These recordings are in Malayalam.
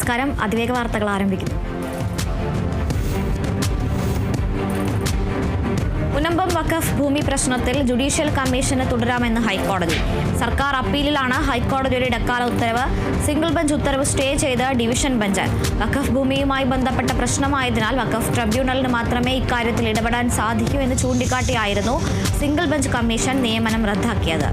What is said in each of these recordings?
നമസ്കാരം. അതിവേഗ വാർത്തകൾ ആരംഭിക്കുന്നു. മുനമ്പം വഖഫ് ഭൂമി പ്രശ്നത്തിൽ ജുഡീഷ്യൽ കമ്മീഷന് തുടരാമെന്ന് ഹൈക്കോടതി. സർക്കാർ അപ്പീലിലാണ് ഹൈക്കോടതിയുടെ ഇടക്കാല ഉത്തരവ്. സിംഗിൾ ബെഞ്ച് ഉത്തരവ് സ്റ്റേ ചെയ്ത് ഡിവിഷൻ ബെഞ്ച്. വഖഫ് ഭൂമിയുമായി ബന്ധപ്പെട്ട പ്രശ്നമായതിനാൽ വഖഫ് ട്രിബ്യൂണലിന് മാത്രമേ ഇക്കാര്യത്തിൽ ഇടപെടാൻ സാധിക്കൂ എന്ന് ചൂണ്ടിക്കാട്ടിയായിരുന്നു സിംഗിൾ ബെഞ്ച് കമ്മീഷൻ നിയമനം റദ്ദാക്കിയത്.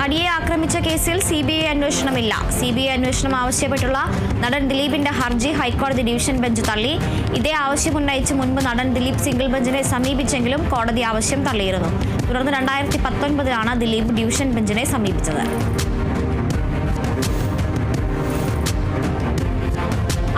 നടിയെ ആക്രമിച്ച കേസിൽ CBI അന്വേഷണമില്ല. CBI അന്വേഷണം ആവശ്യപ്പെട്ടുള്ള നടൻ ദിലീപിന്റെ ഹർജി ഹൈക്കോടതി ഡിവിഷൻ ബെഞ്ച് തള്ളി. ഇതേ ആവശ്യം ഉന്നയിച്ച് മുൻപ് നടൻ ദിലീപ് സിംഗിൾ ബെഞ്ചിനെ സമീപിച്ചെങ്കിലും കോടതി ആവശ്യം തള്ളിയിരുന്നു. തുടർന്ന് 2019 ദിലീപ് ഡിവിഷൻ ബെഞ്ചിനെ സമീപിച്ചത്.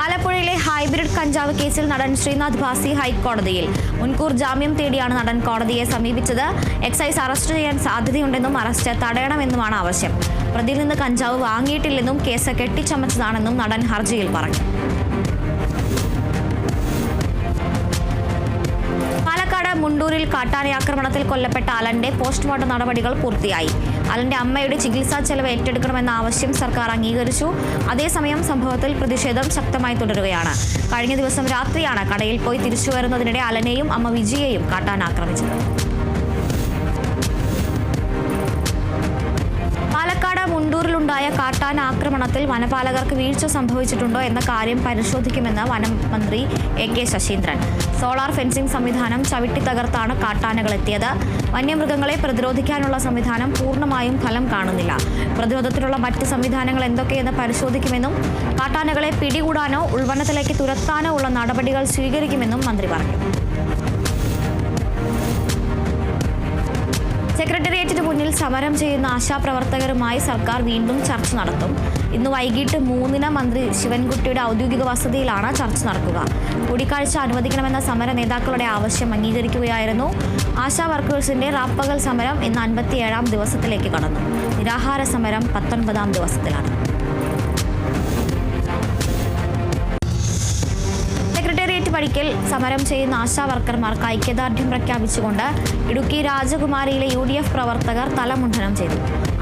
ആലപ്പുഴയിലെ ഹൈബ്രിഡ് കഞ്ചാവ് കേസിൽ നടൻ ശ്രീനാഥ് ഭാസി ഹൈക്കോടതിയിൽ. മുൻകൂർ ജാമ്യം തേടിയാണ് നടൻ കോടതിയെ സമീപിച്ചത്. എക്സൈസ് അറസ്റ്റ് ചെയ്യാൻ സാധ്യതയുണ്ടെന്നും അറസ്റ്റ് തടയണമെന്നുമാണ് ആവശ്യം. പ്രതിയിൽ നിന്ന് കഞ്ചാവ് വാങ്ങിയിട്ടില്ലെന്നും കേസ് കെട്ടിച്ചമച്ചതാണെന്നും നടൻ ഹർജിയിൽ പറഞ്ഞു. മുണ്ടൂരിൽ കാട്ടാനയാക്രമണത്തിൽ കൊല്ലപ്പെട്ട അലന്റെ പോസ്റ്റ്മോർട്ടം നടപടികൾ പൂർത്തിയായി. അലന്റെ അമ്മയുടെ ചികിത്സാ ചെലവ് ഏറ്റെടുക്കണമെന്ന ആവശ്യം സർക്കാർ അംഗീകരിച്ചു. അതേസമയം സംഭവത്തിൽ പ്രതിഷേധം ശക്തമായി തുടരുകയാണ്. കഴിഞ്ഞ ദിവസം രാത്രിയാണ് കടയിൽ പോയി തിരിച്ചു വരുന്നതിനിടെ അലനെയും അമ്മ വിജിയെയും കാട്ടാന ആക്രമിച്ചത്. മുണ്ടൂരിലുണ്ടായ കാട്ടാന ആക്രമണത്തിൽ വനപാലകർക്ക് വീഴ്ച സംഭവിച്ചിട്ടുണ്ടോ എന്ന കാര്യം പരിശോധിക്കുമെന്ന് വനം മന്ത്രി AK ശശീന്ദ്രൻ. സോളാർ ഫെൻസിംഗ് സംവിധാനം ചവിട്ടി തകർത്താണ് കാട്ടാനകൾ എത്തിയത്. വന്യമൃഗങ്ങളെ പ്രതിരോധിക്കാനുള്ള സംവിധാനം പൂർണ്ണമായും ഫലം കാണുന്നില്ല. പ്രതിരോധത്തിനുള്ള മറ്റ് സംവിധാനങ്ങൾ എന്തൊക്കെയെന്ന് പരിശോധിക്കുമെന്നും കാട്ടാനകളെ പിടികൂടാനോ ഉൾവനത്തിലേക്ക് തുരത്താനോ ഉള്ള നടപടികൾ സ്വീകരിക്കുമെന്നും മന്ത്രി പറഞ്ഞു. സെക്രട്ടേറിയറ്റിന് മുന്നിൽ സമരം ചെയ്യുന്ന ആശാപ്രവർത്തകരുമായി സർക്കാർ വീണ്ടും ചർച്ച നടത്തും. ഇന്ന് വൈകിട്ട് 3 മന്ത്രി ശിവൻകുട്ടിയുടെ ഔദ്യോഗിക വസതിയിലാണ് ചർച്ച നടക്കുക. കൂടിക്കാഴ്ച അനുവദിക്കണമെന്ന സമര നേതാക്കളുടെ ആവശ്യം അംഗീകരിക്കുകയായിരുന്നു. ആശാ വർക്കേഴ്സിന്റെ റാപ്പകൽ സമരം ഇന്ന് 57-ാം ദിവസത്തിലേക്ക് കടന്നു. നിരാഹാര സമരം 19-ാം ദിവസത്തിലാണ്. പടിക്കൽ സമരം ചെയ്യുന്ന ആശാ വർക്കർമാർക്ക് ഐക്യദാർഢ്യം പ്രഖ്യാപിച്ചുകൊണ്ട് ഇടുക്കി രാജകുമാരിയിലെ UDF പ്രവർത്തകർ തലമുണ്ഡനം ചെയ്തു.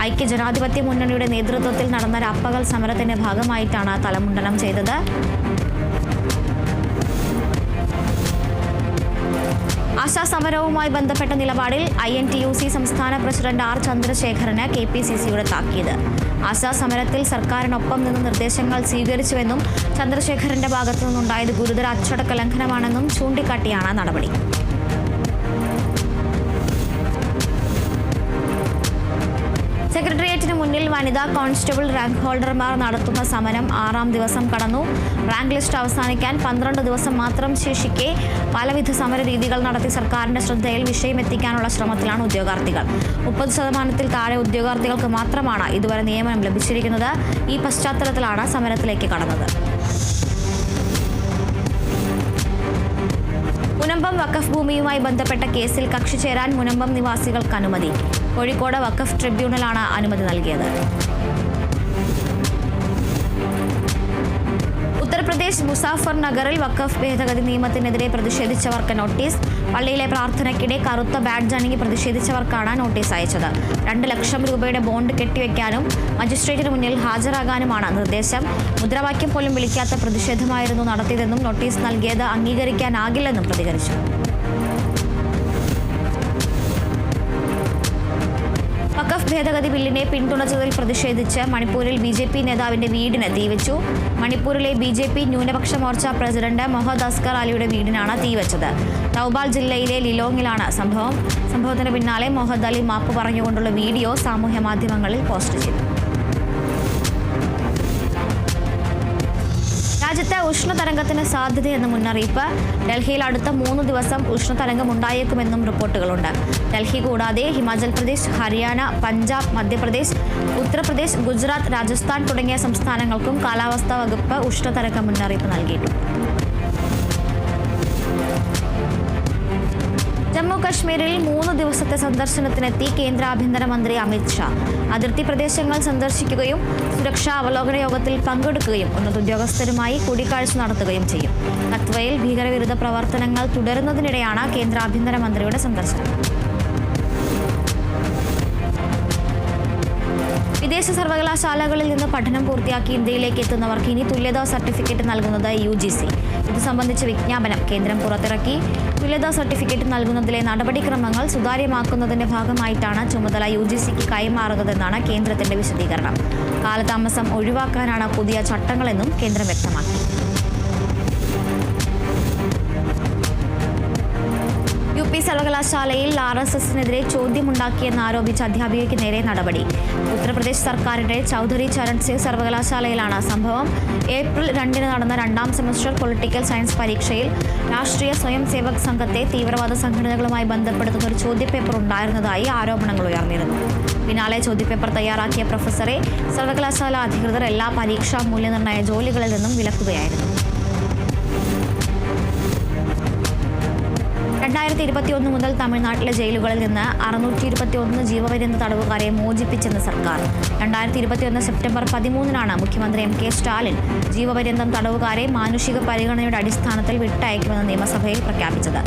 ഐക്യജനാധിപത്യ മുന്നണിയുടെ നേതൃത്വത്തിൽ നടന്ന രാപ്പകൽ സമരത്തിന്റെ ഭാഗമായിട്ടാണ് തലമുണ്ഡനം ചെയ്തത്. ആശാ സമരവുമായി ബന്ധപ്പെട്ട നിലപാടിൽ INTUC സംസ്ഥാന പ്രസിഡന്റ് R ചന്ദ്രശേഖരന് KPCCയുടെ താക്കീത്. ആശാ സമരത്തിൽ സർക്കാരിനൊപ്പം നിന്ന് നിർദ്ദേശങ്ങൾ സ്വീകരിച്ചുവെന്നും ചന്ദ്രശേഖരന്റെ ഭാഗത്തു നിന്നുണ്ടായത് ഗുരുതര അച്ചടക്ക ലംഘനമാണെന്നും ചൂണ്ടിക്കാട്ടിയാണ് നടപടി. സെക്രട്ടേറിയറ്റിന് മുന്നിൽ വനിതാ കോൺസ്റ്റബിൾ റാങ്ക് ഹോൾഡർമാർ നടത്തുന്ന സമരം 6-ാം ദിവസം കടന്നു. റാങ്ക് ലിസ്റ്റ് അവസാനിക്കാൻ 12 ദിവസം മാത്രം ശേഷിക്കെ പലവിധ സമര രീതികൾ നടത്തി സർക്കാരിന്റെ ശ്രദ്ധയിൽ വിഷയം എത്തിക്കാനുള്ള ശ്രമത്തിലാണ് ഉദ്യോഗാർത്ഥികൾ. 30% താഴെ ഉദ്യോഗാർത്ഥികൾക്ക് മാത്രമാണ് ഇതുവരെ നിയമനം ലഭിച്ചിരിക്കുന്നത്. ഈ പശ്ചാത്തലത്തിലാണ് സമരത്തിലേക്ക് കടന്നത്. മുനമ്പം വഖഫ് ഭൂമിയുമായി ബന്ധപ്പെട്ട കേസിൽ കക്ഷി ചേരാൻ മുനമ്പം നിവാസികൾക്ക് അനുമതി. കോഴിക്കോട് വഖഫ് ട്രിബ്യൂണലാണ് അനുമതി നൽകിയത്. ഉത്തർപ്രദേശ് മുസാഫർ നഗറിൽ വഖഫ് ഭേദഗതി നിയമത്തിനെതിരെ പ്രതിഷേധിച്ചവർക്ക് നോട്ടീസ്. പള്ളിയിലെ പ്രാർത്ഥനയ്ക്കിടെ കറുത്ത ബാഡ്ജ് അണിഞ്ഞ് പ്രതിഷേധിച്ചവർക്കാണ് നോട്ടീസ് അയച്ചത്. 2 ലക്ഷം രൂപയുടെ ബോണ്ട് കെട്ടിവെക്കാനും മജിസ്ട്രേറ്റിന് മുന്നിൽ ഹാജരാകാനുമാണ് നിർദ്ദേശം. മുദ്രാവാക്യം പോലും വിളിക്കാത്ത പ്രതിഷേധമായിരുന്നു നടത്തിയതെന്നും നോട്ടീസ് നൽകിയത് അംഗീകരിക്കാനാകില്ലെന്നും പ്രതികരിച്ചു. വഖഫ് ഭേദഗതി ബില്ലിനെ പിന്തുണച്ചതിൽ പ്രതിഷേധിച്ച് മണിപ്പൂരിൽ BJP നേതാവിന്റെ വീടിന് തീവെച്ചു. മണിപ്പൂരിലെ BJP ന്യൂനപക്ഷ മോർച്ച പ്രസിഡന്റ് മൊഹമ്മദ് അസ്കർ അലിയുടെ വീടിനാണ് തീവെച്ചത്. തൗബാൽ ജില്ലയിലെ ലിലോങ്ങിലാണ് സംഭവത്തിന് പിന്നാലെ മൊഹമ്മദ് അലി മാപ്പ് പറഞ്ഞുകൊണ്ടുള്ള വീഡിയോ സാമൂഹ്യ മാധ്യമങ്ങളിൽ പോസ്റ്റ് ചെയ്തു. രാജ്യത്ത് ഉഷ്ണതരംഗത്തിന് സാധ്യതയെന്ന മുന്നറിയിപ്പ്. ഡൽഹിയിൽ അടുത്ത 3 ദിവസം ഉഷ്ണതരംഗം ഉണ്ടായേക്കുമെന്നും റിപ്പോർട്ടുകളുണ്ട്. ഡൽഹി കൂടാതെ ഹിമാചൽ പ്രദേശ്, ഹരിയാന, പഞ്ചാബ്, മധ്യപ്രദേശ്, ഉത്തർപ്രദേശ്, ഗുജറാത്ത്, രാജസ്ഥാൻ തുടങ്ങിയ സംസ്ഥാനങ്ങൾക്കും കാലാവസ്ഥാ വകുപ്പ് ഉഷ്ണതരംഗ മുന്നറിയിപ്പ് നൽകിയിട്ടുണ്ട്. ജമ്മു കശ്മീരിൽ 3 ദിവസത്തെ സന്ദർശനത്തിനെത്തി കേന്ദ്ര ആഭ്യന്തരമന്ത്രി അമിത് ഷാ. അതിർത്തി പ്രദേശങ്ങൾ സന്ദർശിക്കുകയും സുരക്ഷാ അവലോകന യോഗത്തിൽ പങ്കെടുക്കുകയും ഉന്നത ഉദ്യോഗസ്ഥരുമായി കൂടിക്കാഴ്ച നടത്തുകയും ചെയ്യും. കത്വയിൽ ഭീകരവിരുദ്ധ പ്രവർത്തനങ്ങൾ തുടരുന്നതിനിടെയാണ് കേന്ദ്ര ആഭ്യന്തരമന്ത്രിയുടെ സന്ദർശനം. വിദേശ സർവകലാശാലകളിൽ നിന്ന് പഠനം പൂർത്തിയാക്കി ഇന്ത്യയിലേക്ക് എത്തുന്നവർക്ക് ഇനി തുല്യതാ സർട്ടിഫിക്കറ്റ് നൽകുന്നത് UGC. ഇത് സംബന്ധിച്ച് വിജ്ഞാപനം കേന്ദ്രം പുറത്തിറക്കി. തുല്യതാ സർട്ടിഫിക്കറ്റ് നൽകുന്നതിലെ നടപടിക്രമങ്ങൾ സുതാര്യമാക്കുന്നതിന്റെ ഭാഗമായിട്ടാണ് ചുമതല UGCക്ക് കൈമാറുന്നതെന്നാണ് കേന്ദ്രത്തിന്റെ വിശദീകരണം. കാലതാമസം ഒഴിവാക്കാനാണ് പുതിയ ചട്ടങ്ങളെന്നും കേന്ദ്രം വ്യക്തമാക്കി. UP സർവകലാശാലയിൽ RSSനെതിരെ ചോദ്യമുണ്ടാക്കിയെന്നാരോപിച്ച് അധ്യാപികയ്ക്ക് നേരെ നടപടി. ഉത്തർപ്രദേശ് സർക്കാരിന്റെ ചൗധരി ചരൺ സിംഗ് സർവകലാശാലയിലാണ് സംഭവം. ഏപ്രിൽ 2 നടന്ന 2ാം സെമസ്റ്റർ പൊളിറ്റിക്കൽ സയൻസ് പരീക്ഷയിൽ രാഷ്ട്രീയ സ്വയം സേവക് സംഘത്തെ തീവ്രവാദ സംഘടനകളുമായി ബന്ധപ്പെടുത്തുന്ന ഒരു ചോദ്യപേപ്പർ ഉണ്ടായിരുന്നതായി ആരോപണങ്ങൾ ഉയർന്നിരുന്നു. പിന്നാലെ ചോദ്യപേപ്പർ തയ്യാറാക്കിയ പ്രൊഫസറെ സർവകലാശാല അധികൃതർ എല്ലാ പരീക്ഷാ മൂല്യനിർണ്ണയ ജോലികളിൽ നിന്നും വിലക്കുകയായിരുന്നു. 2021 മുതൽ തമിഴ്നാട്ടിലെ ജയിലുകളിൽ നിന്ന് 621 ജീവപര്യന്ത തടവുകാരെ മോചിപ്പിച്ചെന്ന് സർക്കാർ. 2021 സെപ്റ്റംബർ 13 മുഖ്യമന്ത്രി MK സ്റ്റാലിൻ ജീവപര്യന്തം തടവുകാരെ മാനുഷിക പരിഗണനയുടെ അടിസ്ഥാനത്തിൽ വിട്ടയക്കുമെന്ന് നിയമസഭയിൽ പ്രഖ്യാപിച്ചത്.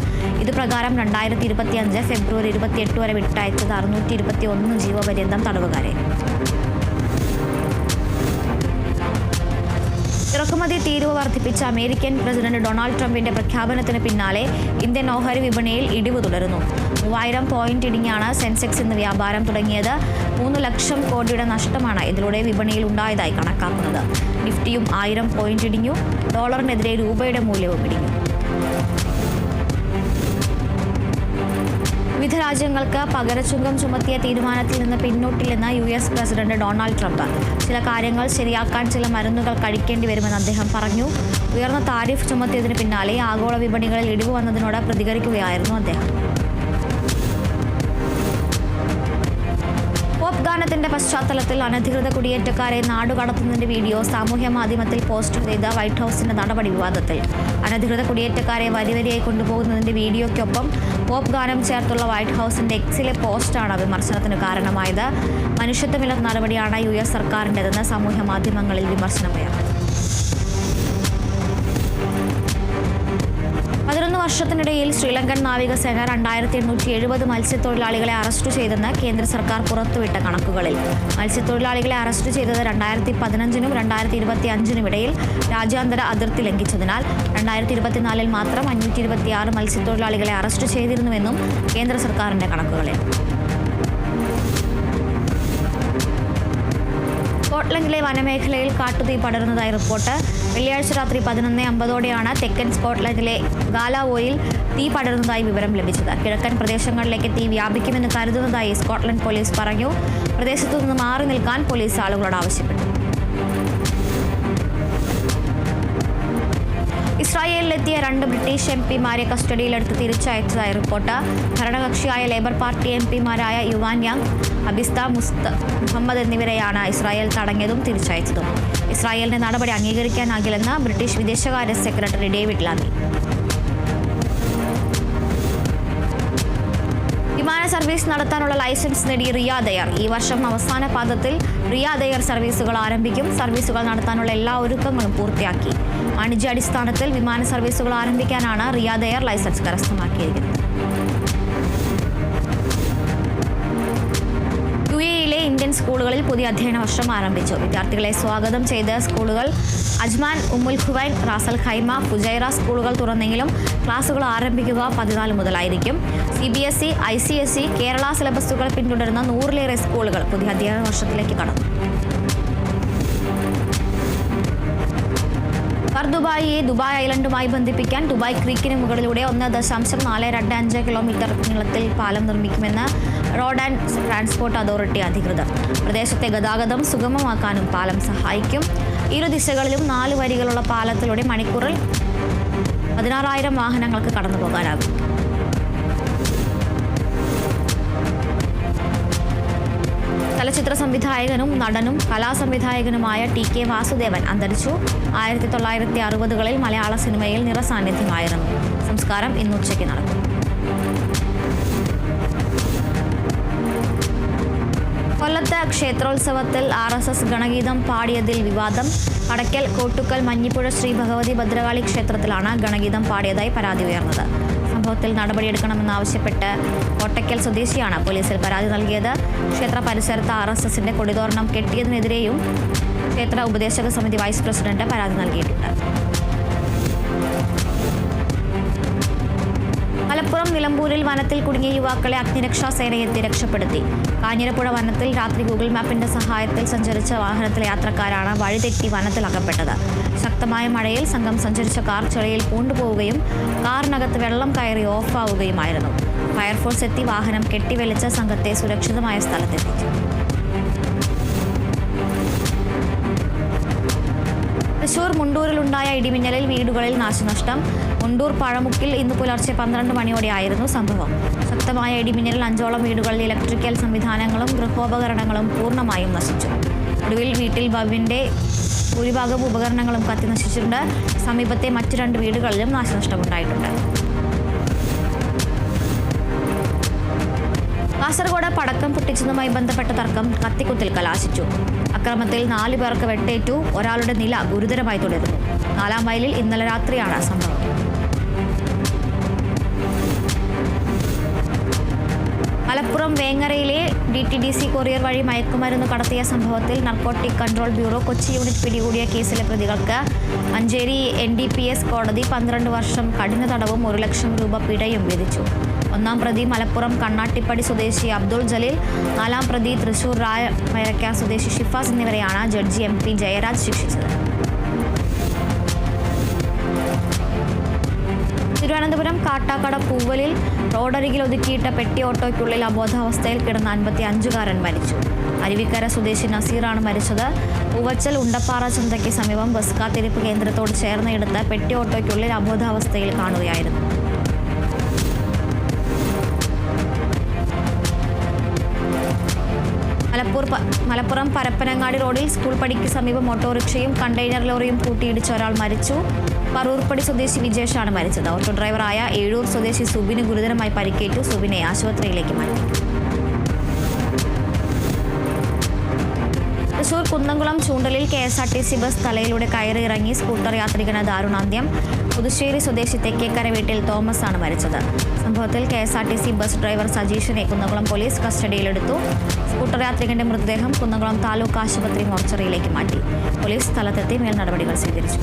ഇതുപ്രകാരം 2025 ഫെബ്രുവരി 28 വരെ വിട്ടയച്ചത് 621 ജീവപര്യന്തം തടവുകാരെ. ഇറക്കുമതി തീരുവ വർദ്ധിപ്പിച്ച അമേരിക്കൻ പ്രസിഡന്റ് ഡൊണാൾഡ് ട്രംപിന്റെ പ്രഖ്യാപനത്തിന് പിന്നാലെ ഇന്ത്യൻ ഓഹരി വിപണിയിൽ ഇടിവ് തുടരുന്നു. 3000 പോയിന്റ് ഇടിഞ്ഞാണ് സെൻസെക്സ് ഇന്ന് വ്യാപാരം തുടങ്ങിയത്. 3 ലക്ഷം കോടിയുടെ നഷ്ടമാണ് ഇതിലൂടെ വിപണിയിൽ ഉണ്ടായതായി കണക്കാക്കുന്നത്. നിഫ്റ്റിയും 1000 പോയിന്റ് ഇടിഞ്ഞു. ഡോളറിനെതിരെ രൂപയുടെ മൂല്യവും ഇടിഞ്ഞു. വിവിധ രാജ്യങ്ങൾക്ക് പകരച്ചുങ്കം ചുമത്തിയ തീരുമാനത്തിൽ നിന്ന് പിന്നോട്ടില്ലെന്ന് US പ്രസിഡന്റ് ഡൊണാൾഡ് ട്രംപ്. ചില കാര്യങ്ങൾ ശരിയാക്കാൻ ചില മരുന്നുകൾ കഴിക്കേണ്ടി വരുമെന്ന് അദ്ദേഹം പറഞ്ഞു. ഉയർന്ന താരിഫ് ചുമത്തിയതിന് പിന്നാലെ ആഗോള വിപണികളിൽ ഇടിവ് വന്നതിനോട് പ്രതികരിക്കുകയായിരുന്നു അദ്ദേഹം. പോപ്പ് ഗാനത്തിന്റെ പശ്ചാത്തലത്തിൽ അനധികൃത കുടിയേറ്റക്കാരെ നാടുകടത്തുന്നതിന്റെ വീഡിയോ സാമൂഹ്യ മാധ്യമത്തിൽ പോസ്റ്റ് ചെയ്ത വൈറ്റ് ഹൗസിന്റെ നടപടി വിവാദത്തിൽ. അനധികൃത കുടിയേറ്റക്കാരെ വരിവരിയായി കൊണ്ടുപോകുന്നതിന്റെ വീഡിയോയ്ക്കൊപ്പം പോപ്പ് ഗാനം ചേർത്തുള്ള വൈറ്റ് ഹൗസിന്റെ എക്സിലെ പോസ്റ്റാണ് വിമർശനത്തിന് കാരണമായത്. മനുഷ്യത്വമില്ലാത്ത നടപടിയാണ് US സർക്കാരിൻ്റെതെന്ന് സാമൂഹ്യ മാധ്യമങ്ങളിൽ വിമർശനമുയർന്നു. 11 വർഷത്തിനിടയിൽ ശ്രീലങ്കൻ നാവികസേന 2870 മത്സ്യത്തൊഴിലാളികളെ അറസ്റ്റ് ചെയ്തെന്ന് കേന്ദ്ര സർക്കാർ പുറത്തുവിട്ട കണക്കുകളിൽ. മത്സ്യത്തൊഴിലാളികളെ അറസ്റ്റ് ചെയ്തത് 2015 2025 ഇടയിൽ രാജ്യാന്തര അതിർത്തി ലംഘിച്ചതിനാൽ 2024 മാത്രം 526 മത്സ്യത്തൊഴിലാളികളെ അറസ്റ്റ് ചെയ്തിരുന്നുവെന്നും കേന്ദ്ര സർക്കാരിന്റെ കണക്കുകളിൽ. സ്കോട്ട്ലൻഡിലെ വനമേഖലയിൽ കാട്ടുതീ പടരുന്നതായി റിപ്പോർട്ട്. വെള്ളിയാഴ്ച രാത്രി 11:50 തെക്കൻ സ്കോട്ട്ലൻഡിലെ ഗാലാവോയിൽ തീ പടരുന്നതായി വിവരം ലഭിച്ചത്. കിഴക്കൻ പ്രദേശങ്ങളിലേക്ക് തീ വ്യാപിക്കുമെന്ന് കരുതുന്നതായി സ്കോട്ട്ലൻഡ് പോലീസ് പറഞ്ഞു. പ്രദേശത്തു നിന്ന് മാറി നിൽക്കാൻ പോലീസ് ആളുകളോട് ആവശ്യപ്പെട്ടു. ഇസ്രായേലിലെത്തിയ 2 ബ്രിട്ടീഷ് MPമാരെ കസ്റ്റഡിയിലെടുത്ത് തിരിച്ചയച്ചതായി റിപ്പോർട്ട്. ഭരണകക്ഷിയായ ലേബർ പാർട്ടി MPമാരായ യുവാൻ യാങ്, അബിസ്ത മുഹമ്മദ് എന്നിവരെയാണ് ഇസ്രായേൽ തടഞ്ഞതും തിരിച്ചയച്ചതും. ഇസ്രായേലിന്റെ നടപടി അംഗീകരിക്കാനാകില്ലെന്ന് ബ്രിട്ടീഷ് വിദേശകാര്യ സെക്രട്ടറി ഡേവിഡ് ലാമി. വിമാന സർവീസ് നടത്താനുള്ള ലൈസൻസ് നേടി റിയാദ് എയർ. ഈ വർഷം അവസാന പാദത്തിൽ റിയാദ് എയർ സർവീസുകൾ ആരംഭിക്കും. സർവീസുകൾ നടത്താനുള്ള എല്ലാ ഒരുക്കങ്ങളും പൂർത്തിയാക്കി. വാണിജ്യാടിസ്ഥാനത്തിൽ വിമാന സർവീസുകൾ ആരംഭിക്കാനാണ് റിയാദ് എയർ ലൈസൻസ് കരസ്ഥമാക്കിയിരിക്കുന്നത്. UAEയിലെ ഇന്ത്യൻ സ്കൂളുകളിൽ പുതിയ അധ്യയന വർഷം ആരംഭിച്ചു. വിദ്യാർത്ഥികളെ സ്വാഗതം ചെയ്ത് സ്കൂളുകൾ അജ്മാൻ, ഉമ്മുൽ ഖുവൈൻ, റാസൽ ഖൈമ, ഫുജൈറ സ്കൂളുകൾ തുറന്നെങ്കിലും ക്ലാസുകൾ ആരംഭിക്കുക 14 മുതലായിരിക്കും. CBSE, ICSE, കേരള സിലബസുകൾ പിന്തുടരുന്ന 100ലേറെ സ്കൂളുകൾ പുതിയ അധ്യയന വർഷത്തിലേക്ക് കടന്നു. ദുബായിയെ ദുബായ് ഐലൻഡുമായി ബന്ധിപ്പിക്കാൻ ദുബായ് ക്രീക്കിന് മുകളിലൂടെ 1.425 കിലോമീറ്റർ നീളത്തിൽ പാലം നിർമ്മിക്കുമെന്ന് റോഡ് ആൻഡ് ട്രാൻസ്പോർട്ട് അതോറിറ്റി അധികൃതർ. പ്രദേശത്തെ ഗതാഗതം സുഗമമാക്കാനും പാലം സഹായിക്കും. ഇരു ദിശകളിലും 4 വരികളുള്ള പാലത്തിലൂടെ മണിക്കൂറിൽ 16,000 വാഹനങ്ങൾക്ക് കടന്നുപോകാനാകും. ചലച്ചിത്ര സംവിധായകനും നടനും കലാസംവിധായകനുമായ TK വാസുദേവൻ അന്തരിച്ചു. 1960കളിൽ മലയാള സിനിമയിൽ നിറസാന്നിധ്യമായിരുന്നു. സംസ്കാരം ഇന്ന് ഉച്ചയ്ക്ക് നടക്കും. കൊല്ലത്ത് ക്ഷേത്രോത്സവത്തിൽ RSS ഗണഗീതം പാടിയതിൽ വിവാദം. കടയ്ക്കൽ കോട്ടുക്കൽ മഞ്ഞിപ്പുഴ ശ്രീ ഭഗവതി ഭദ്രകാളി ക്ഷേത്രത്തിലാണ് ഗണഗീതം പാടിയതായി പരാതി ഉയർന്നത്. സംഭവം സംഭവത്തിൽ നടപടിയെടുക്കണമെന്നാവശ്യപ്പെട്ട് കോട്ടയ്ക്കൽ സ്വദേശിയാണ് പോലീസിൽ പരാതി നൽകിയത്. ക്ഷേത്ര പരിസരത്ത് RSSന്റെ കൊടിതോരണം കെട്ടിയതിനെതിരെയും ക്ഷേത്ര ഉപദേശക സമിതി വൈസ് പ്രസിഡന്റ് പരാതി നൽകിയിട്ടുണ്ട്. മലപ്പുറം നിലമ്പൂരിൽ വനത്തിൽ കുടുങ്ങിയ യുവാക്കളെ അഗ്നിരക്ഷാ സേനയെത്തി രക്ഷപ്പെടുത്തി. കാഞ്ഞിരപ്പുഴ വനത്തിൽ രാത്രി ഗൂഗിൾ മാപ്പിന്റെ സഹായത്തിൽ സഞ്ചരിച്ച വാഹനത്തിലെ യാത്രക്കാരാണ് വഴിതെറ്റി വനത്തിൽ അകപ്പെട്ടത്. ശക്തമായ മഴയിൽ സംഘം സഞ്ചരിച്ച കാർ ചെളിയിൽ പൂണ്ടുപോവുകയും കാറിനകത്ത് വെള്ളം കയറി ഓഫാവുകയുമായിരുന്നു. ഫയർഫോഴ്സ് എത്തി വാഹനം കെട്ടിവലിച്ച് സംഘത്തെ സുരക്ഷിതമായ സ്ഥലത്തെത്തിച്ചു. തൃശൂർ മുണ്ടൂരിലുണ്ടായ ഇടിമിന്നലിൽ വീടുകളിൽ നാശനഷ്ടം. മുണ്ടൂർ പഴമുക്കിൽ ഇന്ന് പുലർച്ചെ 12 മണിയോടെയായിരുന്നു സംഭവം. ശക്തമായ ഇടിമിന്നലിൽ 5ഓളം വീടുകളിൽ ഇലക്ട്രിക്കൽ സംവിധാനങ്ങളും ഗൃഹോപകരണങ്ങളും പൂർണ്ണമായും നശിച്ചു. ഒടുവിൽ വീട്ടിൽ ബവിന്റെ ഭൂരിഭാഗം ഉപകരണങ്ങളും കത്തിനശിച്ചിട്ടുണ്ട്. സമീപത്തെ മറ്റു 2 വീടുകളിലും നാശനഷ്ടമുണ്ടായിട്ടുണ്ട്. കാസർഗോഡ് പടക്കം പൊട്ടിച്ചതുമായി ബന്ധപ്പെട്ട തർക്കം കത്തിക്കുത്തിൽ കലാശിച്ചു. അക്രമത്തിൽ 4 പേർക്ക് വെട്ടേറ്റു. ഒരാളുടെ നില ഗുരുതരമായി തുടരുന്നു. 4-ാം മൈലിൽ ഇന്നലെ രാത്രിയാണ് സംഭവം. മലപ്പുറം വേങ്ങരയിലെ DTDC കൊറിയർ വഴി മയക്കുമരുന്ന് കടത്തിയ സംഭവത്തിൽ narcotic control bureau Kochi unit പിടികൂടിയ കേസിലെ പ്രതികൾക്ക് മഞ്ചേരി NDPS കോടതി 12 വർഷം കഠിന തടവും 1 ലക്ഷം രൂപ പിഴയും വിധിച്ചു. 1-ാം പ്രതി മലപ്പുറം കണ്ണാട്ടിപ്പടി സ്വദേശി അബ്ദുൾ ജലീൽ, 4-ാം പ്രതി തൃശൂർ രായമരക്ക സ്വദേശി ഷിഫാസ് എന്നിവരെയാണ് ജഡ്ജി MP ജയരാജ് ശിക്ഷിച്ചത്. തിരുവനന്തപുരം കാട്ടാക്കട പൂവലിൽ റോഡരികിൽ ഒതുക്കിയിട്ട പെട്ടി ഓട്ടോയ്ക്കുള്ളിൽ അബോധാവസ്ഥയിൽ കിടന്ന 55-കാരൻ മരിച്ചു. അരുവിക്കര സ്വദേശി നസീറാണ് മരിച്ചത്. പൂവച്ചൽ ഉണ്ടപ്പാറ ചന്തയ്ക്ക് സമീപം ബസ് കാത്തിരിപ്പ് കേന്ദ്രത്തോട് ചേർന്ന് എടുത്ത് പെട്ടി ഓട്ടോയ്ക്കുള്ളിൽ അബോധാവസ്ഥയിൽ കാണുകയായിരുന്നു. മലപ്പുറം പരപ്പനങ്ങാടി റോഡിൽ സ്കൂൾ പടിക്ക് സമീപം ഓട്ടോറിക്ഷയും കണ്ടെയ്നർ ലോറിയും കൂട്ടിയിടിച്ച് ഒരാൾ മരിച്ചു. പറൂർപ്പടി സ്വദേശി വിജേഷാണ് മരിച്ചത്. ഓട്ടോ ഡ്രൈവറായ ഏഴൂർ സ്വദേശി സുബിന് ഗുരുതരമായി പരിക്കേറ്റു. സുബിനെ ആശുപത്രിയിലേക്ക് മാറ്റി. തൃശൂർ കുന്നംകുളം ചൂണ്ടലിൽ KSRTC ബസ് തലയിലൂടെ കയറി ഇറങ്ങി സ്കൂട്ടർ യാത്രികന് ദാരുണാന്ത്യം. പുതുശ്ശേരി സ്വദേശി തെക്കേക്കര വീട്ടിൽ തോമസ് ആണ് മരിച്ചത്. സംഭവത്തിൽ KSRTC ബസ് ഡ്രൈവർ സജീഷിനെ കുന്നംകുളം പോലീസ് കസ്റ്റഡിയിലെടുത്തു. സ്കൂട്ടർ യാത്രികന്റെ മൃതദേഹം കുന്നംകുളം താലൂക്ക് ആശുപത്രി മോർച്ചറിയിലേക്ക് മാറ്റി. പോലീസ് സ്ഥലത്തെത്തി മേൽ നടപടികൾ സ്വീകരിച്ചു.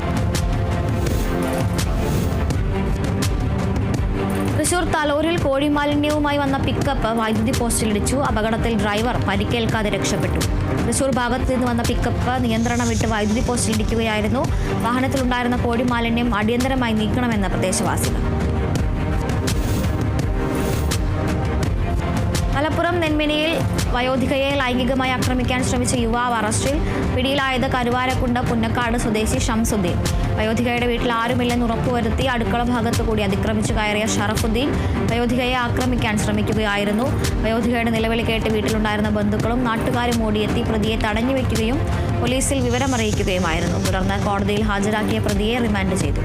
തൃശൂർ തലോരിൽ കോഴിമാലിന്യവുമായി വന്ന പിക്കപ്പ് വൈദ്യുതി പോസ്റ്റിലിടിച്ചു. അപകടത്തിൽ ഡ്രൈവർ പരിക്കേൽക്കാതെ രക്ഷപ്പെട്ടു. തൃശൂർ ഭാഗത്ത് നിന്ന് വന്ന പിക്കപ്പ് നിയന്ത്രണം വിട്ട് വൈദ്യുതി പോസ്റ്റിലിടിക്കുകയായിരുന്നു. വാഹനത്തിലുണ്ടായിരുന്ന കോഴിമാലിന്യം അടിയന്തരമായി നീക്കണമെന്ന് പ്രദേശവാസികൾ. മലപ്പുറം നെന്മിനിയിൽ വയോധികയെ ലൈംഗികമായി ആക്രമിക്കാൻ ശ്രമിച്ച യുവാവ് അറസ്റ്റിൽ. പിടിയിലായത് കരുവാരക്കുണ്ട് പുന്നക്കാട് സ്വദേശി ഷംസുദ്ദീൻ. വയോധികയുടെ വീട്ടിൽ ആരുമില്ലെന്ന് ഉറപ്പുവരുത്തി അടുക്കള ഭാഗത്തു കൂടി അതിക്രമിച്ചു കയറിയ ഷറഫുദ്ദീൻ വയോധികയെ ആക്രമിക്കാൻ ശ്രമിക്കുകയായിരുന്നു. വയോധികയുടെ നിലവിളി കേട്ട് വീട്ടിലുണ്ടായിരുന്ന ബന്ധുക്കളും നാട്ടുകാരും ഓടിയെത്തി പ്രതിയെ തടഞ്ഞു വയ്ക്കുകയും പോലീസിൽ വിവരമറിയിക്കുകയുമായിരുന്നു. തുടർന്ന് കോടതിയിൽ ഹാജരാക്കിയ പ്രതിയെ റിമാൻഡ് ചെയ്തു.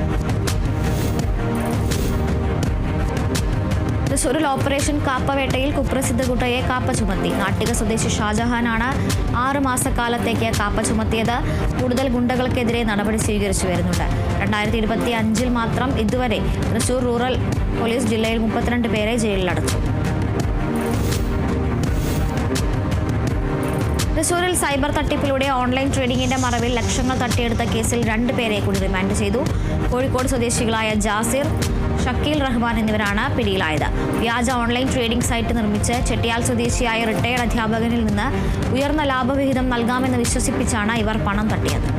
തൃശൂരിൽ ഓപ്പറേഷൻ കാപ്പവേട്ടയിൽ കുപ്രസിദ്ധ കുട്ടയെ കാപ്പ ചുമത്തി. നാട്ടിക സ്വദേശി ഷാജഹാനാണ് 6 മാസക്കാലത്തേക്ക് കാപ്പ ചുമത്തിയത്. കൂടുതൽ ഗുണ്ടകൾക്കെതിരെ നടപടി സ്വീകരിച്ചു വരുന്നുണ്ട്. 2025 മാത്രം ഇതുവരെ തൃശൂർ റൂറൽ പോലീസ് ജില്ലയിൽ 32 പേരെ ജയിലിലടച്ചു. തൃശൂരിൽ സൈബർ തട്ടിപ്പിലൂടെ ഓൺലൈൻ ട്രേഡിംഗിന്റെ മറവിൽ ലക്ഷങ്ങൾ തട്ടിയെടുത്ത കേസിൽ 2 പേരെ കൂടി റിമാൻഡ് ചെയ്തു. കോഴിക്കോട് സ്വദേശികളായ ജാസിർ, ഷക്കീൽ റഹ്മാൻ എന്നിവരാണ് പിടിയിലായത്. വ്യാജ ഓൺലൈൻ ട്രേഡിംഗ് സൈറ്റ് നിർമ്മിച്ച് ചെട്ടിയാൽ സ്വദേശിയായ റിട്ടയർഡ് അധ്യാപകനിൽ നിന്ന് ഉയർന്ന ലാഭവിഹിതം നൽകാമെന്ന് വിശ്വസിപ്പിച്ചാണ് ഇവർ പണം തട്ടിയത്.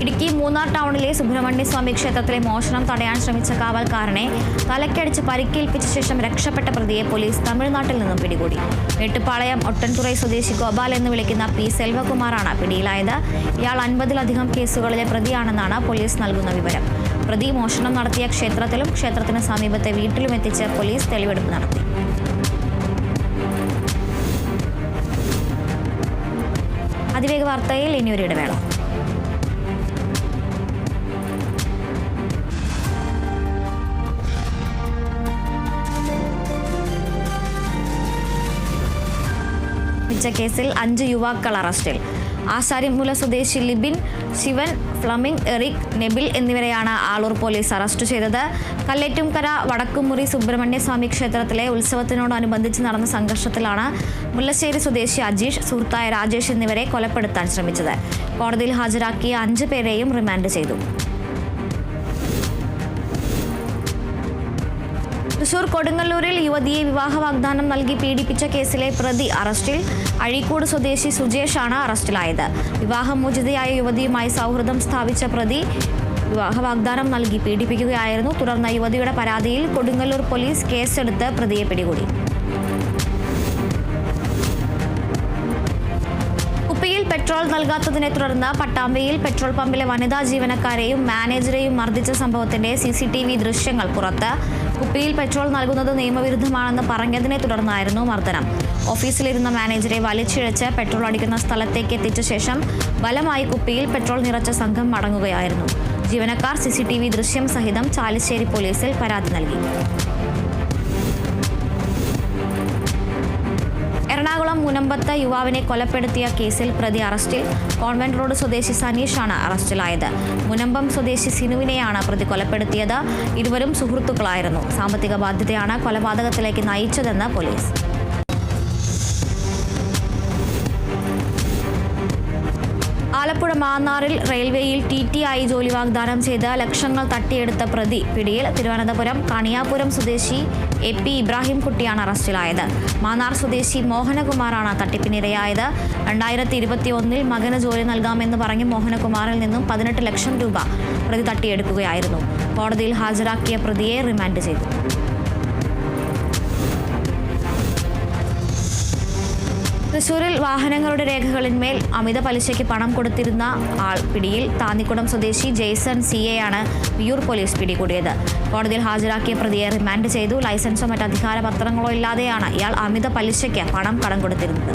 ഇടുക്കി മൂന്നാർ ടൗണിലെ സുബ്രഹ്മണ്യസ്വാമി ക്ഷേത്രത്തിലെ മോഷണം തടയാൻ ശ്രമിച്ച കാവൽക്കാരനെ തലക്കടിച്ച് പരിക്കേൽപ്പിച്ച ശേഷം രക്ഷപ്പെട്ട പ്രതിയെ പോലീസ് തമിഴ്നാട്ടിൽ നിന്നും പിടികൂടി. മേട്ടുപ്പാളയം ഒട്ടൻതുറൈ സ്വദേശി ഗോപാൽ എന്ന് വിളിക്കുന്ന P. സെൽവകുമാറാണ് പിടിയിലായത്. ഇയാൾ 50-ലധികം കേസുകളിലെ പ്രതിയാണെന്നാണ് പോലീസ് നൽകുന്ന വിവരം. പ്രതി മോഷണം നടത്തിയ ക്ഷേത്രത്തിലും ക്ഷേത്രത്തിന് സമീപത്തെ വീട്ടിലും എത്തിച്ച് പോലീസ് തെളിവെടുപ്പ് നടത്തി. അതിവേഗ വാർത്തയിൽ ഇനിയൊരു ഇടവേള. കേസിൽ 5 യുവാക്കൾ അറസ്റ്റിൽ. ആശാരിമൂല സ്വദേശി ലിബിൻ, ശിവൻ, ഫ്ലമിംഗ്, എറിക്, നെബിൽ എന്നിവരെയാണ് ആളൂർ പോലീസ് അറസ്റ്റ് ചെയ്തത്. കല്ലേറ്റുംകര വടക്കുമുറി സുബ്രഹ്മണ്യസ്വാമി ക്ഷേത്രത്തിലെ ഉത്സവത്തിനോടനുബന്ധിച്ച് നടന്ന സംഘർഷത്തിലാണ് മുല്ലശ്ശേരി സ്വദേശി അജീഷ്, സുഹൃത്തായ രാജേഷ് എന്നിവരെ കൊലപ്പെടുത്താൻ ശ്രമിച്ചത്. കോടതിയിൽ ഹാജരാക്കിയ 5 പേരെയും റിമാൻഡ് ചെയ്തു. തൃശൂർ കൊടുങ്ങല്ലൂരിൽ യുവതിയെ വിവാഹ വാഗ്ദാനം നൽകി പീഡിപ്പിച്ച കേസിലെ പ്രതി അറസ്റ്റിൽ. അഴീക്കോട് സ്വദേശി സുജേഷാണ് അറസ്റ്റിലായത്. വിവാഹമോചിതയായ യുവതിയുമായി സൗഹൃദം സ്ഥാപിച്ച പ്രതി വിവാഹ വാഗ്ദാനം നൽകി പീഡിപ്പിക്കുകയായിരുന്നു. തുടർന്ന് യുവതിയുടെ പരാതിയിൽ കൊടുങ്ങല്ലൂർ പോലീസ് കേസെടുത്ത് പ്രതിയെ പിടികൂടി. കുപ്പിയിൽ പെട്രോൾ നൽകാത്തതിനെ തുടർന്ന് പട്ടാമ്പിയിൽ പെട്രോൾ പമ്പിലെ വനിതാ ജീവനക്കാരെയും മാനേജരെയും മർദ്ദിച്ച സംഭവത്തിന്റെ CCTV ദൃശ്യങ്ങൾ പുറത്ത്. കുപ്പിയിൽ പെട്രോൾ നൽകുന്നത് നിയമവിരുദ്ധമാണെന്ന് പറഞ്ഞതിനെ തുടർന്നായിരുന്നു മർദ്ദനം. ഓഫീസിലിരുന്ന മാനേജരെ വലിച്ചിഴച്ച് പെട്രോൾ അടിക്കുന്ന സ്ഥലത്തേക്ക് എത്തിച്ച ശേഷം ബലമായി കുപ്പിയിൽ പെട്രോൾ നിറച്ച സംഘം മടങ്ങുകയായിരുന്നു. ജീവനക്കാർ CCTV ദൃശ്യം സഹിതം ചാലിശ്ശേരി പോലീസിൽ പരാതി നൽകി. എറണാകുളം മുനമ്പത്ത് യുവാവിനെ കൊലപ്പെടുത്തിയ കേസിൽ പ്രതി അറസ്റ്റിൽ. കോൺവെന്റ് റോഡ് സ്വദേശി സനീഷാണ് അറസ്റ്റിലായത്. മുനമ്പം സ്വദേശി സിനുവിനെയാണ് പ്രതി കൊലപ്പെടുത്തിയത്. ഇരുവരും സുഹൃത്തുക്കളായിരുന്നു. സാമ്പത്തിക ബാധ്യതയാണ് കൊലപാതകത്തിലേക്ക് നയിച്ചതെന്ന് പോലീസ്. ആലപ്പുഴ മാന്നാറിൽ റെയിൽവേയിൽ TTI ജോലി വാഗ്ദാനം ചെയ്ത് ലക്ഷങ്ങൾ തട്ടിയെടുത്ത പ്രതി പിടിയിൽ. തിരുവനന്തപുരം കണിയാപുരം സ്വദേശി AP ഇബ്രാഹിം കുട്ടിയാണ് അറസ്റ്റിലായത്. മാന്നാർ സ്വദേശി മോഹനകുമാറാണ് തട്ടിപ്പിനിരയായത്. 2021 മകന് ജോലി നൽകാമെന്ന് പറഞ്ഞ് മോഹനകുമാറിൽ നിന്നും 18 ലക്ഷം രൂപ പ്രതി തട്ടിയെടുക്കുകയായിരുന്നു. കോടതിയിൽ ഹാജരാക്കിയ പ്രതിയെ റിമാൻഡ് ചെയ്തു. തൃശൂരിൽ വാഹനങ്ങളുടെ രേഖകളിന്മേൽ അമിത പലിശയ്ക്ക് പണം കൊടുത്തിരുന്ന ആൾ പിടിയിൽ. താന്നിക്കുടം സ്വദേശി ജെയ്സൺ CA ആണ് വിയൂർ പോലീസ് പിടികൂടിയത്. കോടതിയിൽ ഹാജരാക്കിയ പ്രതിയെ റിമാൻഡ് ചെയ്തു. ലൈസൻസോ മറ്റ് അധികാര പത്രങ്ങളോ ഇല്ലാതെയാണ് ഇയാൾ അമിത പലിശയ്ക്ക് പണം കടം കൊടുത്തിരുന്നത്.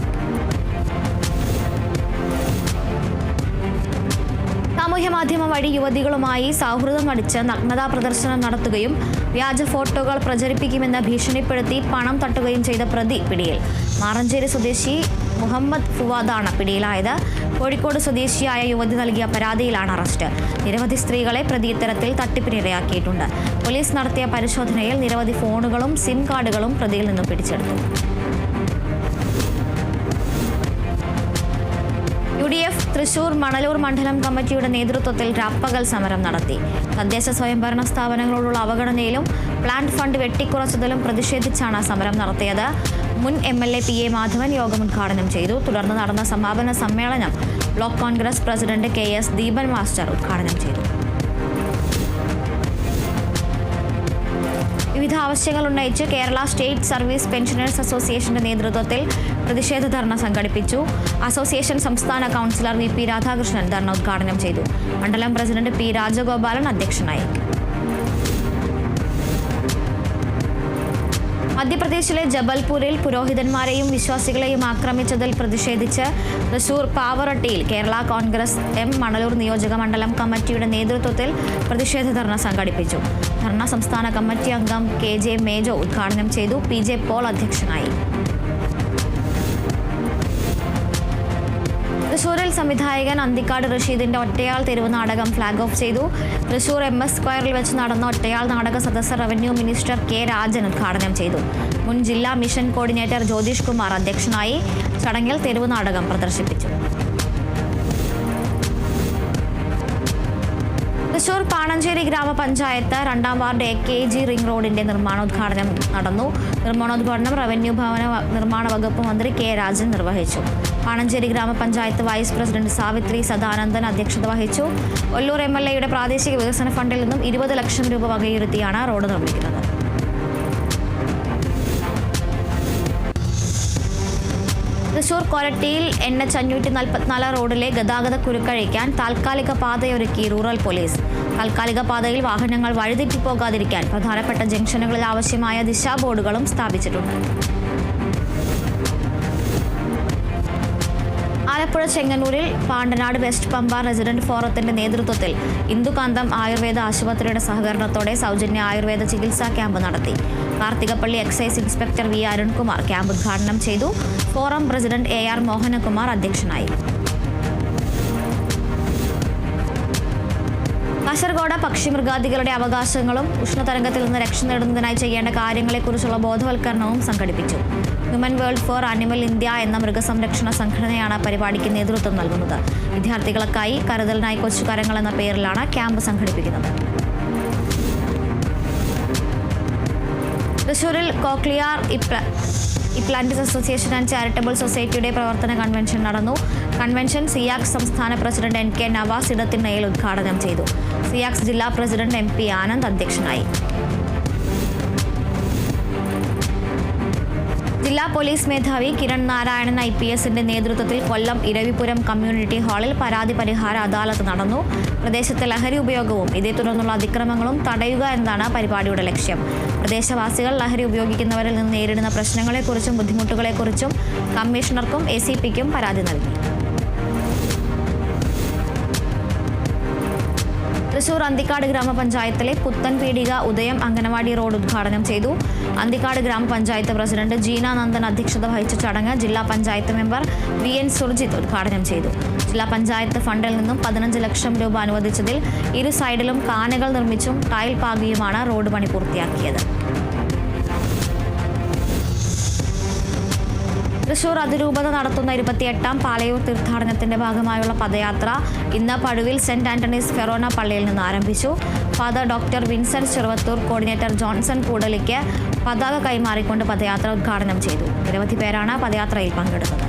സാമൂഹ്യ മാധ്യമം വഴി യുവതികളുമായി സൗഹൃദം നടിച്ച് നഗ്നതാ പ്രദർശനം നടത്തുകയും വ്യാജ ഫോട്ടോകൾ പ്രചരിപ്പിക്കുമെന്ന് ഭീഷണിപ്പെടുത്തി പണം തട്ടുകയും ചെയ്ത പ്രതി പിടിയിൽ. മാറഞ്ചേരി സ്വദേശി മുഹമ്മദ് ഫുവാദാണ് പിടിയിലായത്. കോഴിക്കോട് സ്വദേശിയായ യുവതി നൽകിയ പരാതിയിലാണ് അറസ്റ്റ്. നിരവധി സ്ത്രീകളെ പ്രതി ഇത്തരത്തിൽ തട്ടിപ്പിനിരയാക്കിയിട്ടുണ്ട്. പോലീസ് നടത്തിയ പരിശോധനയിൽ നിരവധി ഫോണുകളും SIM കാർഡുകളും പ്രതിയിൽ നിന്നും പിടിച്ചെടുത്തു. UDF തൃശൂർ മണലൂർ മണ്ഡലം കമ്മിറ്റിയുടെ നേതൃത്വത്തിൽ രാപ്പകൽ സമരം നടത്തി. തദ്ദേശ സ്വയംഭരണ സ്ഥാപനങ്ങളോടുള്ള അവഗണനയിലും പ്ലാന്റ് ഫണ്ട് വെട്ടിക്കുറച്ചതിലും പ്രതിഷേധിച്ചാണ് സമരം നടത്തിയത്. മുൻ MLA PA മാധവൻ യോഗം ഉദ്ഘാടനം ചെയ്തു. തുടർന്ന് നടന്ന സമാപന സമ്മേളനം block Congress president KS Deepan master ഉദ്ഘാടനം ചെയ്തു. വിവിധ ആവശ്യങ്ങൾ ഉന്നയിച്ച് കേരള സ്റ്റേറ്റ് സർവീസ് പെൻഷനേഴ്സ് അസോസിയേഷന്റെ നേതൃത്വത്തിൽ പ്രതിഷേധ ധർണ സംഘടിപ്പിച്ചു. അസോസിയേഷൻ സംസ്ഥാന കൗൺസിലർ VP രാധാകൃഷ്ണൻ ധർണ ഉദ്ഘാടനം ചെയ്തു. മണ്ഡലം പ്രസിഡന്റ് P രാജഗോപാലൻ അധ്യക്ഷനായി. മധ്യപ്രദേശിലെ ജബൽപൂരിൽ പുരോഹിതന്മാരെയും വിശ്വാസികളെയും ആക്രമിച്ചതിൽ പ്രതിഷേധിച്ച് തൃശൂർ പാവറട്ടിയിൽ കേരള കോൺഗ്രസ് മണലൂർ നിയോജക മണ്ഡലം കമ്മിറ്റിയുടെ നേതൃത്വത്തിൽ പ്രതിഷേധ ധർണ സംഘടിപ്പിച്ചു. ധർണ സംസ്ഥാന കമ്മിറ്റി അംഗം KJ മേജോ ഉദ്ഘാടനം ചെയ്തു. PJ പോൾ അധ്യക്ഷനായി. തൃശൂരിൽ സംവിധായകൻ അന്തിക്കാട് റഷീദിന്റെ ഒറ്റയാൾ തെരുവ് നാടകം ഫ്ലാഗ് ഓഫ് ചെയ്തു. തൃശൂർ MS സ്ക്വയറിൽ വെച്ച് നടന്ന ഒറ്റയാൾ നാടക സദസ്സ് റവന്യൂ മിനിസ്റ്റർ K രാജൻ ഉദ്ഘാടനം ചെയ്തു. മുൻ ജില്ലാ മിഷൻ കോർഡിനേറ്റർ ജ്യോതിഷ് കുമാർ അധ്യക്ഷനായി. ചടങ്ങിൽ തെരുവ് നാടകം പ്രദർശിപ്പിച്ചു. തൃശൂർ പാണഞ്ചേരി ഗ്രാമപഞ്ചായത്ത് 2ാം വാർഡ് AKG റിംഗ് റോഡിന്റെ നിർമ്മാണോദ്ഘാടനം നടന്നു. നിർമ്മാണോദ്ഘാടനം റവന്യൂ ഭവന നിർമ്മാണ വകുപ്പ് മന്ത്രി K രാജൻ നിർവഹിച്ചു. പാണഞ്ചേരി ഗ്രാമപഞ്ചായത്ത് വൈസ് പ്രസിഡന്റ് സാവിത്രി സദാനന്ദൻ അധ്യക്ഷത വഹിച്ചു. ഒല്ലൂർ MLAയുടെ പ്രാദേശിക വികസന ഫണ്ടിൽ നിന്നും 20 ലക്ഷം രൂപ വകയിരുത്തിയാണ് റോഡ് നിർമ്മിക്കുന്നത്. തൃശൂർ കൊരട്ടിയിൽ NH 544 റോഡിലെ ഗതാഗത കുരുക്കഴിക്കാൻ താൽക്കാലിക പാതയൊരുക്കി റൂറൽ പോലീസ്. താൽക്കാലിക പാതയിൽ വാഹനങ്ങൾ വഴിതെറ്റിപ്പോകാതിരിക്കാൻ പ്രധാനപ്പെട്ട ജംഗ്ഷനുകളിൽ ആവശ്യമായ ദിശാ ബോർഡുകളും സ്ഥാപിച്ചിട്ടുണ്ട്. ആലപ്പുഴ ചെങ്ങന്നൂരിൽ പാണ്ടനാട് വെസ്റ്റ് പമ്പ റെസിഡന്റ് ഫോറത്തിന്റെ നേതൃത്വത്തിൽ ഇന്ദുകാന്തം ആയുർവേദ ആശുപത്രിയുടെ സഹകരണത്തോടെ സൗജന്യ ആയുർവേദ ചികിത്സാ ക്യാമ്പ് നടത്തി. Karthikappally excise inspector V Arunkumar camp ഉദ്ഘാടനം ചെയ്തു. ഫോറം പ്രസിഡന്റ് AR മോഹനകുമാർ അധ്യക്ഷനായി. കാസർഗോഡ് പക്ഷിമൃഗാദികളുടെ അവകാശങ്ങളും ഉഷ്ണതരംഗത്തിൽ നിന്ന് രക്ഷ നേടുന്നതിനായി ചെയ്യേണ്ട കാര്യങ്ങളെക്കുറിച്ചുള്ള ബോധവൽക്കരണവും സംഘടിപ്പിച്ചു. Human world four animal India എന്ന മൃഗസംരക്ഷണ സംഘടനയാണ് പരിപാടിക്ക് നേതൃത്വം നൽകുന്നത്. വിദ്യാർത്ഥികൾക്കായി കരുതലിനായി കൊച്ചുകരങ്ങൾ എന്ന പേരിലാണ് ക്യാമ്പ് സംഘടിപ്പിക്കുന്നത്. തൃശൂരിൽ കോക്ലിയർ ഇപ്ലാന്റ്സ് അസോസിയേഷൻ ആൻഡ് ചാരിറ്റബിൾ സൊസൈറ്റിയുടെ പ്രവർത്തന കൺവെൻഷൻ നടന്നു. കൺവെൻഷൻ സിയാക്സ് സംസ്ഥാന പ്രസിഡന്റ് NK നവാസ് ഇടത്തിണ്ണയിൽ ഉദ്ഘാടനം ചെയ്തു. സിയാക്സ് ജില്ലാ പ്രസിഡന്റ് MP ആനന്ദ് അധ്യക്ഷനായി. ജില്ലാ പോലീസ് മേധാവി കിരൺ നാരായണൻ IPSന്റെ നേതൃത്വത്തിൽ കൊല്ലം ഇരവിപുരം കമ്മ്യൂണിറ്റി ഹാളിൽ പരാതി പരിഹാര അദാലത്ത് നടന്നു. പ്രദേശത്തെ ലഹരി ഉപയോഗവും ഇതേ തുടർന്നുള്ള അതിക്രമങ്ങളും തടയുക എന്നതാണ് പരിപാടിയുടെ ലക്ഷ്യം. പ്രദേശവാസികൾ ലഹരി ഉപയോഗിക്കുന്നവരിൽ നിന്ന് നേരിടുന്ന പ്രശ്നങ്ങളെക്കുറിച്ചും ബുദ്ധിമുട്ടുകളെക്കുറിച്ചും കമ്മീഷണർക്കും ACPക്കും പരാതി നൽകി. തൃശൂർ അന്തിക്കാട് ഗ്രാമപഞ്ചായത്തിലെ പുത്തൻ പീടിക ഉദയം അംഗനവാടി റോഡ് ഉദ്ഘാടനം ചെയ്തു. അന്തിക്കാട് ഗ്രാമപഞ്ചായത്ത് പ്രസിഡന്റ് ജീന നന്ദൻ അധ്യക്ഷത വഹിച്ച ചടങ്ങ് ജില്ലാ പഞ്ചായത്ത് മെമ്പർ VN സുർജിത്ത് ഉദ്ഘാടനം ചെയ്തു. ജില്ലാ പഞ്ചായത്ത് ഫണ്ടിൽ നിന്നും 15 ലക്ഷം രൂപ അനുവദിച്ചതിൽ ഇരു സൈഡിലും കാനകൾ നിർമ്മിച്ചും ടൈൽ പാകിയുമാണ് റോഡ് പണി പൂർത്തിയാക്കിയത്. തൃശൂർ അതിരൂപത നടത്തുന്ന 28ാം പാലയൂർ തീർത്ഥാടനത്തിന്റെ ഭാഗമായുള്ള പദയാത്ര ഇന്ന് പഴുവിൽ സെന്റ് ആന്റണീസ് ഫെറോന പള്ളിയിൽ നിന്ന് ആരംഭിച്ചു. Father doctor Vincent Cheruvathur, coordinator Johnson കൂടലിക്ക് പതാക കൈമാറിക്കൊണ്ട് പദയാത്ര ഉദ്ഘാടനം ചെയ്തു. നിരവധി പേരാണ് പദയാത്രയിൽ പങ്കെടുത്തത്.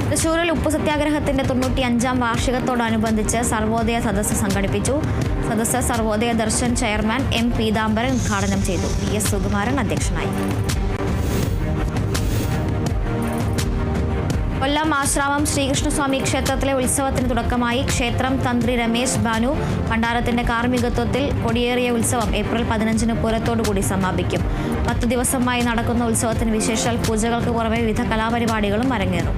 തൃശൂരിൽ ഉപ്പു സത്യാഗ്രഹത്തിന്റെ 95ാം വാർഷികത്തോടനുബന്ധിച്ച് സർവോദയ സദസ്സ് സംഘടിപ്പിച്ചു. സദസ്സ് സർവോദയ ദർശൻ ചെയർമാൻ M പീതാംബരൻ ഉദ്ഘാടനം ചെയ്തു. PS സുകുമാരൻ അധ്യക്ഷനായി. കൊല്ലം ആശ്രാമം ശ്രീകൃഷ്ണസ്വാമി ക്ഷേത്രത്തിലെ ഉത്സവത്തിന് തുടക്കമായി. ക്ഷേത്രം തന്ത്രി രമേശ് ബാനു ഭണ്ഡാരത്തിന്റെ കാർമ്മികത്വത്തിൽ കൊടിയേറിയ ഉത്സവം ഏപ്രിൽ 15-ന് പൂരത്തോടുകൂടി സമാപിക്കും. 10 ദിവസമായി നടക്കുന്ന ഉത്സവത്തിന് വിശേഷാൽ പൂജകൾക്ക് പുറമെ വിവിധ കലാപരിപാടികളും അരങ്ങേറും.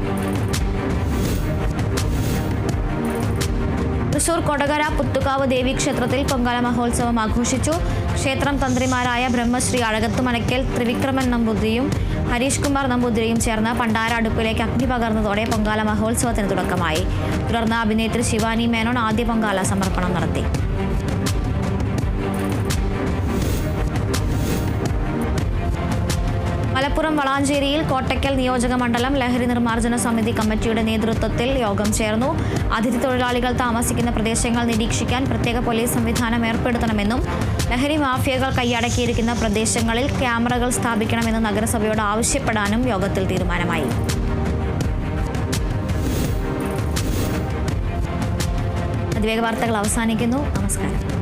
തൃശൂർ കൊടകര പുത്തുകാവ് ദേവീക്ഷേത്രത്തിൽ പൊങ്കാല മഹോത്സവം ആഘോഷിച്ചു. ക്ഷേത്രം തന്ത്രിമാരായ ബ്രഹ്മശ്രീ അഴകത്തുമനയ്ക്കൽ ത്രിവിക്രമൻ നമ്പൂതിരിയും ഹരീഷ് കുമാർ നമ്പൂതിരിയും ചേർന്ന് പണ്ടാര അടുപ്പിലേക്ക് അഗ്നി പകർന്നതോടെ പൊങ്കാല മഹോത്സവത്തിന് തുടക്കമായി. തുടർന്ന് അഭിനേത്രി ശിവാനി മേനോൻ ആദ്യ പൊങ്കാല സമർപ്പണം നടത്തി. മലപ്പുറം വളാഞ്ചേരിയിൽ കോട്ടയ്ക്കൽ നിയോജക മണ്ഡലം ലഹരി നിർമ്മാർജ്ജന സമിതി കമ്മിറ്റിയുടെ നേതൃത്വത്തിൽ യോഗം ചേർന്നു. അതിഥി തൊഴിലാളികൾ താമസിക്കുന്ന പ്രദേശങ്ങൾ നിരീക്ഷിക്കാൻ പ്രത്യേക പോലീസ് സംവിധാനം ഏർപ്പെടുത്തണമെന്നും ലഹരി മാഫിയകൾ കൈയടക്കിയിരിക്കുന്ന പ്രദേശങ്ങളിൽ ക്യാമറകൾ സ്ഥാപിക്കണമെന്ന് നഗരസഭയോട് ആവശ്യപ്പെടാനും യോഗത്തിൽ തീരുമാനമായി. അതിവേഗ വാർത്തകൾ അവസാനിക്കുന്നു. നമസ്കാരം.